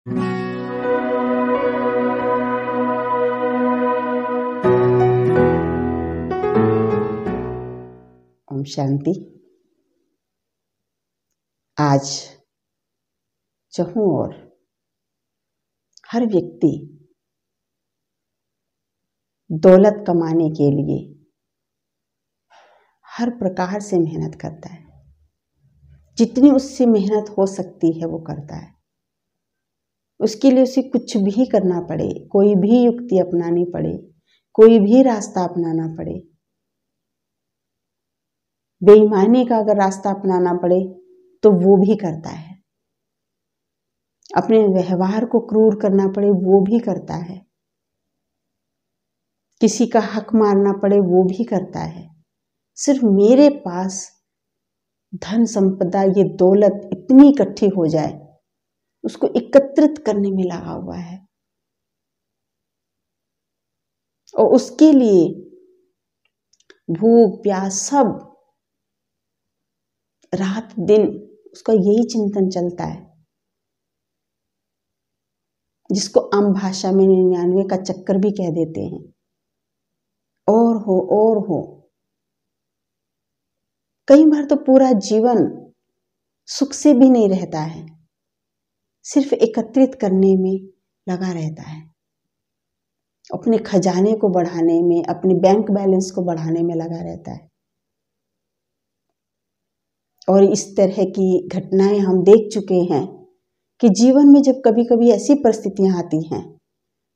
ओम शांति। आज चाहूं और हर व्यक्ति दौलत कमाने के लिए हर प्रकार से मेहनत करता है। जितनी उससे मेहनत हो सकती है वो करता है। उसके लिए उसे कुछ भी करना पड़े, कोई भी युक्ति अपनानी पड़े, कोई भी रास्ता अपनाना पड़े, बेईमानी का अगर रास्ता अपनाना पड़े तो वो भी करता है। अपने व्यवहार को क्रूर करना पड़े वो भी करता है। किसी का हक मारना पड़े वो भी करता है। सिर्फ मेरे पास धन संपदा, ये दौलत इतनी इकट्ठी हो जाए, उसको एकत्रित करने में लगा हुआ है। और उसके लिए भूख प्यास सब रात दिन उसका यही चिंतन चलता है, जिसको आम भाषा में 99 का चक्कर भी कह देते हैं। और हो कई बार तो पूरा जीवन सुख से भी नहीं रहता है, सिर्फ एकत्रित करने में लगा रहता है, अपने खजाने को बढ़ाने में, अपने बैंक बैलेंस को बढ़ाने में लगा रहता है। और इस तरह की घटनाएं हम देख चुके हैं कि जीवन में जब कभी कभी ऐसी परिस्थितियां आती हैं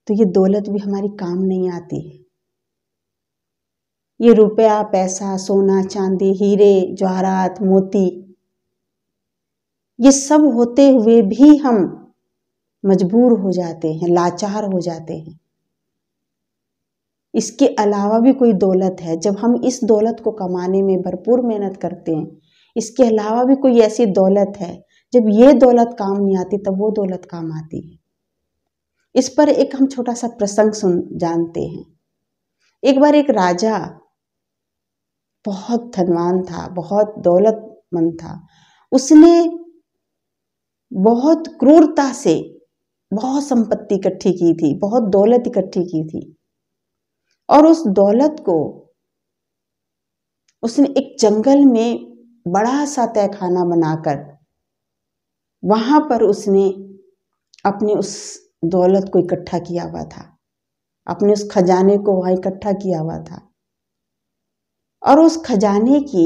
तो ये दौलत भी हमारी काम नहीं आती है। ये रुपया, पैसा, सोना, चांदी, हीरे, जवाहरात, मोती, ये सब होते हुए भी हम मजबूर हो जाते हैं, लाचार हो जाते हैं। इसके अलावा भी कोई दौलत है, जब हम इस दौलत को कमाने में भरपूर मेहनत करते हैं, इसके अलावा भी कोई ऐसी दौलत है, जब ये दौलत काम नहीं आती तब वो दौलत काम आती है। इस पर एक हम छोटा सा प्रसंग जानते हैं। एक बार एक राजा बहुत धनवान था, बहुत दौलतमंद था। उसने बहुत क्रूरता से बहुत संपत्ति इकट्ठी की थी, बहुत दौलत इकट्ठी की थी। और उस दौलत को उसने एक जंगल में बड़ा सा तहखाना बनाकर वहां पर उसने अपने उस दौलत को इकट्ठा किया हुआ था, अपने उस खजाने को वहां इकट्ठा किया हुआ था। और उस खजाने की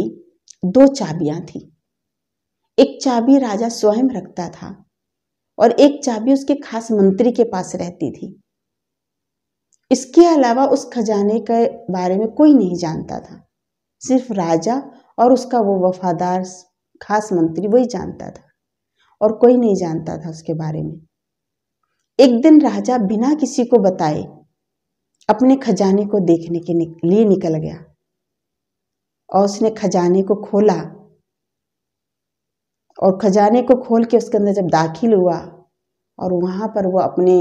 2 चाबियां थी। एक चाबी राजा स्वयं रखता था और एक चाबी उसके खास मंत्री के पास रहती थी। इसके अलावा उस खजाने के बारे में कोई नहीं जानता था, सिर्फ राजा और उसका वो वफादार खास मंत्री वही जानता था, और कोई नहीं जानता था उसके बारे में। एक दिन राजा बिना किसी को बताए अपने खजाने को देखने के लिए निकल गया और उसने खजाने को खोला। और खजाने को खोल के उसके अंदर जब दाखिल हुआ और वहां पर वो अपने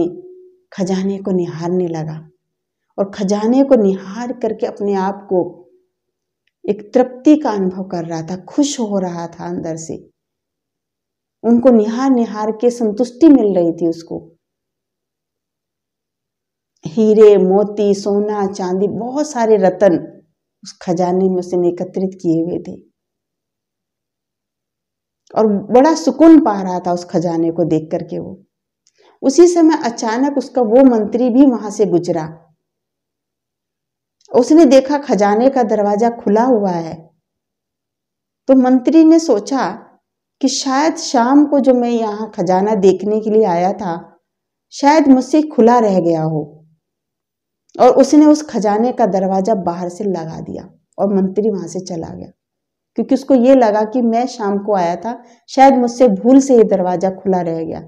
खजाने को निहारने लगा, और खजाने को निहार करके अपने आप को एक तृप्ति का अनुभव कर रहा था, खुश हो रहा था अंदर से। उनको निहार निहार के संतुष्टि मिल रही थी उसको। हीरे, मोती, सोना, चांदी, बहुत सारे रत्न उस खजाने में उसने एकत्रित किए हुए थे और बड़ा सुकून पा रहा था उस खजाने को देख करके वो। उसी समय अचानक उसका वो मंत्री भी वहां से गुजरा। उसने देखा खजाने का दरवाजा खुला हुआ है, तो मंत्री ने सोचा कि शायद शाम को जो मैं यहाँ खजाना देखने के लिए आया था, शायद मुझसे खुला रह गया हो। और उसने उस खजाने का दरवाजा बाहर से लगा दिया और मंत्री वहां से चला गया, क्योंकि उसको ये लगा कि मैं शाम को आया था, शायद मुझसे भूल से ये दरवाजा खुला रह गया।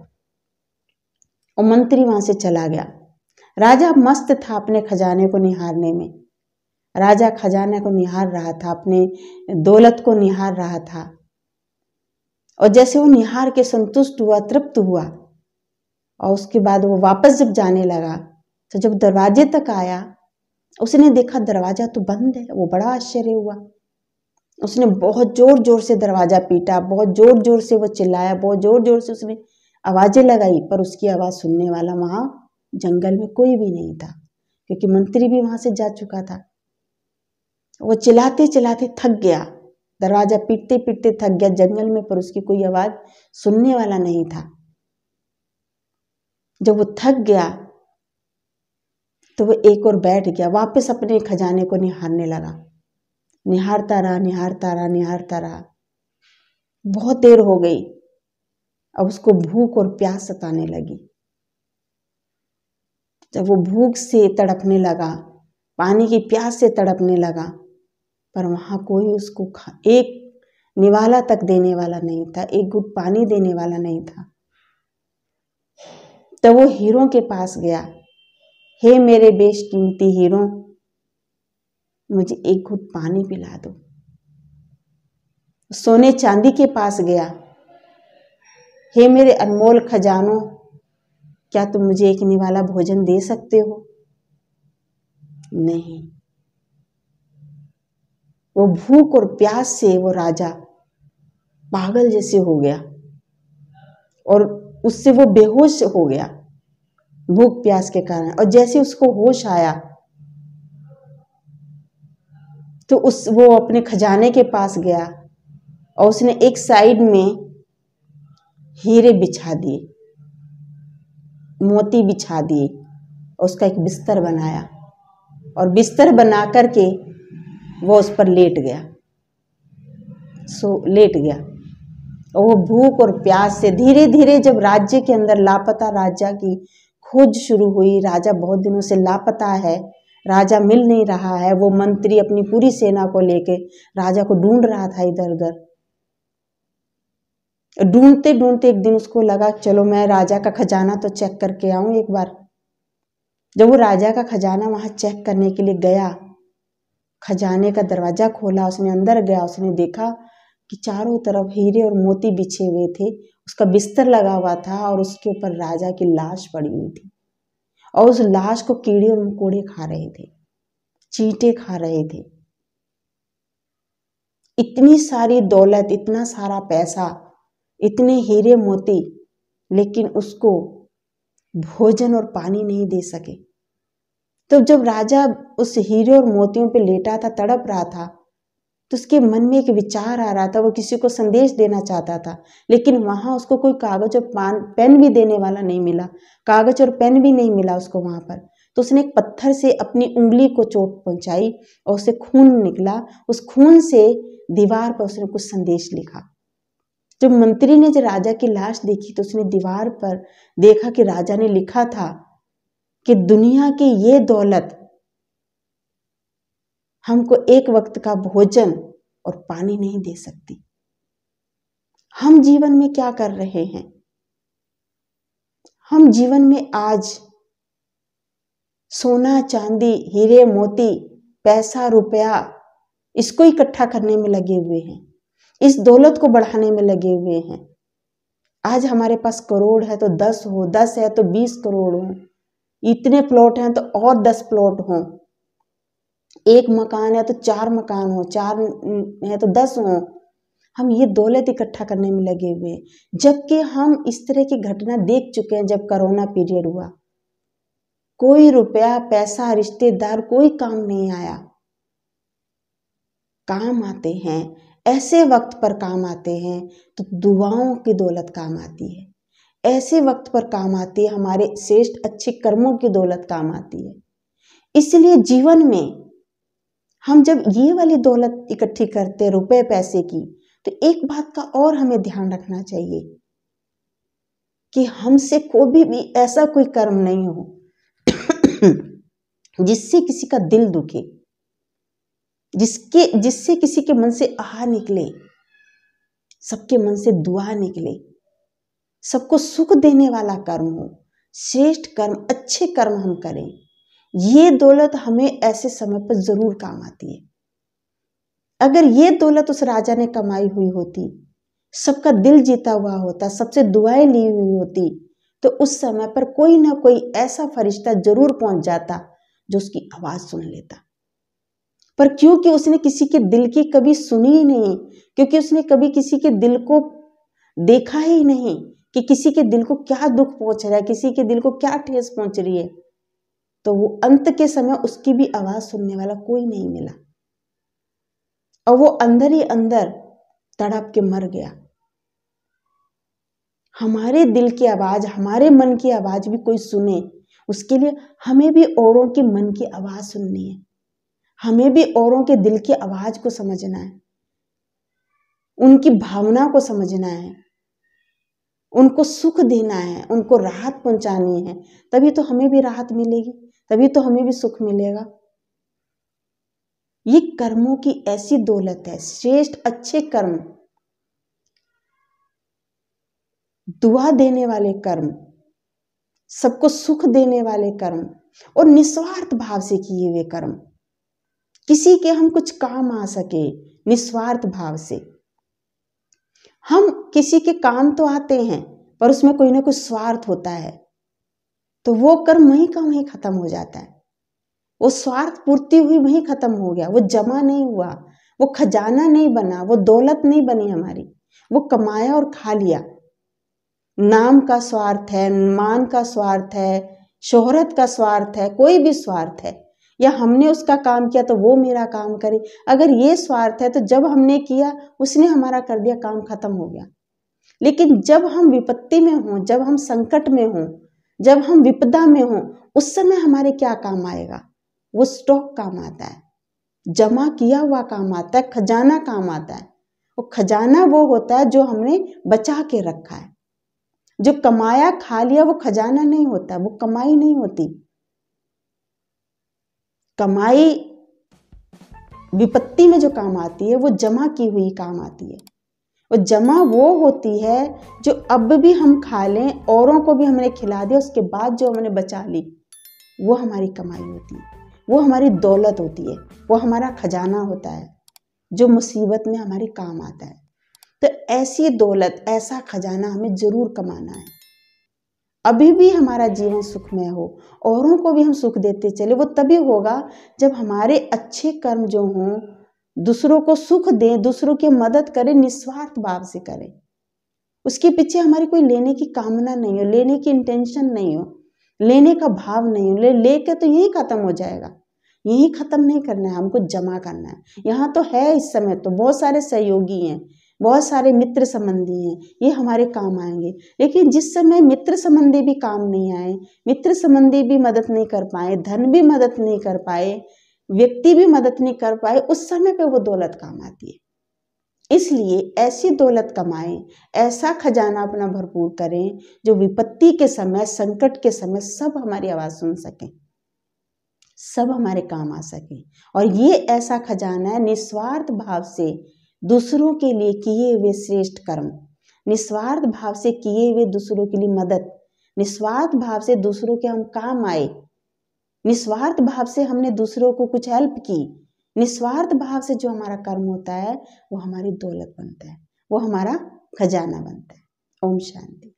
और मंत्री वहां से चला गया। राजा मस्त था अपने खजाने को निहारने में। राजा खजाने को निहार रहा था, अपने दौलत को निहार रहा था। और जैसे वो निहार के संतुष्ट हुआ, तृप्त हुआ, और उसके बाद वो वापस जब जाने लगा तो जब दरवाजे तक आया, उसने देखा दरवाजा तो बंद है। वो बड़ा आश्चर्य हुआ। उसने बहुत जोर जोर से दरवाजा पीटा, बहुत जोर जोर से वो चिल्लाया, बहुत जोर जोर से उसने आवाजें लगाई, पर उसकी आवाज़ सुनने वाला वहाँ जंगल में कोई भी नहीं था, क्योंकि मंत्री भी वहाँ से जा चुका था। वो चिल्लाते चिल्लाते थक गया, दरवाजा पीटते पीटते थक गया जंगल में, पर उसकी कोई आवाज़ सुनने वाला नहीं था। जब वो थक गया तो वो एक और बैठ गया, वापस अपने खजाने को निहारने लगा। निहारता रहा, निहारता रहा, निहारता रहा। बहुत देर हो गई। अब उसको भूख और प्यास सताने लगी। जब वो भूख से तड़पने लगा, पानी की प्यास से तड़पने लगा, पर वहाँ कोई उसको एक निवाला तक देने वाला नहीं था, एक घुट पानी देने वाला नहीं था। तब वो हीरों के पास गया। हे मेरे बेशकीमती हीरो, मुझे एक घुट पानी पिला दो। सोने चांदी के पास गया। हे मेरे अनमोल खजानों, क्या तुम मुझे एक निवाला भोजन दे सकते हो? नहीं। वो भूख और प्यास से वो राजा पागल जैसे हो गया और उससे वो बेहोश हो गया भूख प्यास के कारण। और जैसे उसको होश आया तो वो अपने खजाने के पास गया और उसने एक साइड में हीरे बिछा दिए, मोती बिछा दिए, और उसका एक बिस्तर बनाया और बिस्तर बना करके वो उस पर लेट गया, लेट गया। और वो भूख और प्यास से धीरे धीरे जब राज्य के अंदर लापता राजा की खोज शुरू हुई, राजा बहुत दिनों से लापता है, राजा मिल नहीं रहा है। वो मंत्री अपनी पूरी सेना को लेके राजा को ढूंढ रहा था इधर उधर। ढूंढते ढूंढते एक दिन उसको लगा चलो मैं राजा का खजाना तो चेक करके आऊं एक बार। जब वो राजा का खजाना वहां चेक करने के लिए गया, खजाने का दरवाजा खोला, उसने अंदर गया, उसने देखा कि चारों तरफ हीरे और मोती बिछे हुए थे, उसका बिस्तर लगा हुआ था और उसके ऊपर राजा की लाश पड़ी हुई थी और उस लाश को कीड़े और मकोड़े खा रहे थे, चींटे खा रहे थे। इतनी सारी दौलत, इतना सारा पैसा, इतने हीरे मोती, लेकिन उसको भोजन और पानी नहीं दे सके। तो जब राजा उस हीरे और मोतियों पे लेटा था, तड़प रहा था, तो उसके मन में एक विचार आ रहा था। वो किसी को संदेश देना चाहता था, लेकिन वहां उसको कोई कागज और पेन भी देने वाला नहीं मिला, कागज और पेन भी नहीं मिला उसको वहां पर। तो उसने एक पत्थर से अपनी उंगली को चोट पहुंचाई और उसे खून निकला। उस खून से दीवार पर उसने कुछ संदेश लिखा। जब मंत्री ने जब राजा की लाश देखी तो उसने दीवार पर देखा कि राजा ने लिखा था कि दुनिया की ये दौलत हमको एक वक्त का भोजन और पानी नहीं दे सकती। हम जीवन में क्या कर रहे हैं? हम जीवन में आज सोना चांदी, हीरे मोती, पैसा रुपया, इसको इकट्ठा करने में लगे हुए हैं, इस दौलत को बढ़ाने में लगे हुए हैं। आज हमारे पास करोड़ है तो 10 हो, 10 है तो 20 करोड़ हो, इतने प्लॉट हैं तो और 10 प्लॉट हो, एक मकान है तो 4 मकान हो, 4 है तो 10 हो। हम ये दौलत इकट्ठा करने में लगे हुए हैं, जबकि हम इस तरह की घटना देख चुके हैं। जब कोरोना पीरियड हुआ, कोई रुपया पैसा रिश्तेदार कोई काम नहीं आया। काम आते हैं ऐसे वक्त पर काम आते हैं तो दुआओं की दौलत काम आती है, ऐसे वक्त पर काम आती है, हमारे श्रेष्ठ अच्छे कर्मों की दौलत काम आती है। इसलिए जीवन में हम जब ये वाली दौलत इकट्ठी करते रुपए पैसे की, तो एक बात का और हमें ध्यान रखना चाहिए कि हमसे कोई भी ऐसा कोई कर्म नहीं हो जिससे किसी का दिल दुखे, जिससे किसी के मन से आह निकले, सबके मन से दुआ निकले, सबको सुख देने वाला कर्म हो, श्रेष्ठ कर्म, अच्छे कर्म हम करें। ये दौलत हमें ऐसे समय पर जरूर काम आती है। अगर ये दौलत उस राजा ने कमाई हुई होती, सबका दिल जीता हुआ होता, सबसे दुआएं ली हुई होती, तो उस समय पर कोई ना कोई ऐसा फरिश्ता जरूर पहुंच जाता जो उसकी आवाज सुन लेता। पर क्योंकि उसने किसी के दिल की कभी सुनी ही नहीं, क्योंकि उसने कभी किसी के दिल को देखा ही नहीं, कि किसी के दिल को क्या दुख पहुंच रहा है, किसी के दिल को क्या ठेस पहुंच रही है, तो वो अंत के समय उसकी भी आवाज सुनने वाला कोई नहीं मिला और वो अंदर ही अंदर तड़प के मर गया। हमारे दिल की आवाज, हमारे मन की आवाज भी कोई सुने, उसके लिए हमें भी औरों के मन की आवाज सुननी है, हमें भी औरों के दिल की आवाज को समझना है, उनकी भावना को समझना है, उनको सुख देना है, उनको राहत पहुंचानी है। तभी तो हमें भी राहत मिलेगी, तभी तो हमें भी सुख मिलेगा। ये कर्मों की ऐसी दौलत है, श्रेष्ठ अच्छे कर्म, दुआ देने वाले कर्म, सबको सुख देने वाले कर्म और निस्वार्थ भाव से किए हुए कर्म, किसी के हम कुछ काम आ सके निस्वार्थ भाव से। हम किसी के काम तो आते हैं पर उसमें कोई ना कोई स्वार्थ होता है, तो वो कर्म वहीं का वहीं खत्म हो जाता है, वो स्वार्थ पूर्ति हुई वहीं खत्म हो गया, वो जमा नहीं हुआ, वो खजाना नहीं बना, वो दौलत नहीं बनी हमारी, वो कमाया और खा लिया। नाम का स्वार्थ है, मान का स्वार्थ है, शोहरत का स्वार्थ है, कोई भी स्वार्थ है, या हमने उसका काम किया तो वो मेरा काम करे, अगर ये स्वार्थ है तो जब हमने किया उसने हमारा कर दिया, काम खत्म हो गया। लेकिन जब हम विपत्ति में हों, जब हम संकट में हों, जब हम विपदा में हों, उस समय हमारे क्या काम आएगा? वो स्टॉक काम आता है, जमा किया हुआ काम आता है, खजाना काम आता है। वो खजाना वो होता है जो हमने बचा के रखा है, जो कमाया खा लिया वो खजाना नहीं होता, वो कमाई नहीं होती। कमाई विपत्ति में जो काम आती है वो जमा की हुई काम आती है, वो जमा वो होती है जो अब भी हम खा लें, औरों को भी हमने खिला दिया, उसके बाद जो हमने बचा ली वो हमारी कमाई होती है, वो हमारी दौलत होती है, वो हमारा खजाना होता है जो मुसीबत में हमारे काम आता है। तो ऐसी दौलत, ऐसा खजाना हमें जरूर कमाना है। अभी भी हमारा जीवन सुखमय हो, औरों को भी हम सुख देते चले, वो तभी होगा जब हमारे अच्छे कर्म जो हों, दूसरों को सुख दें, दूसरों की मदद करें, निस्वार्थ भाव से करें। उसके पीछे हमारी कोई लेने की कामना नहीं हो, लेने की इंटेंशन नहीं हो, लेने का भाव नहीं हो। लेके तो यही खत्म हो जाएगा, यही खत्म नहीं करना है, हमको जमा करना है। यहाँ तो है इस समय तो बहुत सारे सहयोगी हैं, बहुत सारे मित्र संबंधी हैं, ये हमारे काम आएंगे। लेकिन जिस समय मित्र संबंधी भी काम नहीं आए, मित्र संबंधी भी मदद नहीं कर पाए, धन भी मदद नहीं कर पाए, व्यक्ति भी मदद नहीं कर पाए, उस समय पे वो दौलत काम आती है। इसलिए ऐसी दौलत कमाएं, ऐसा खजाना अपना भरपूर करें जो विपत्ति के समय, संकट के समय सब हमारी आवाज सुन सकें, सब हमारे काम आ सके। और ये ऐसा खजाना है निस्वार्थ भाव से दूसरों के लिए किए हुए श्रेष्ठ कर्म, निस्वार्थ भाव से किए हुए दूसरों के लिए मदद, निस्वार्थ भाव से दूसरों के हम काम आए, निस्वार्थ भाव से हमने दूसरों को कुछ हेल्प की, निस्वार्थ भाव से जो हमारा कर्म होता है वो हमारी दौलत बनता है, वो हमारा खजाना बनता है। ओम शांति।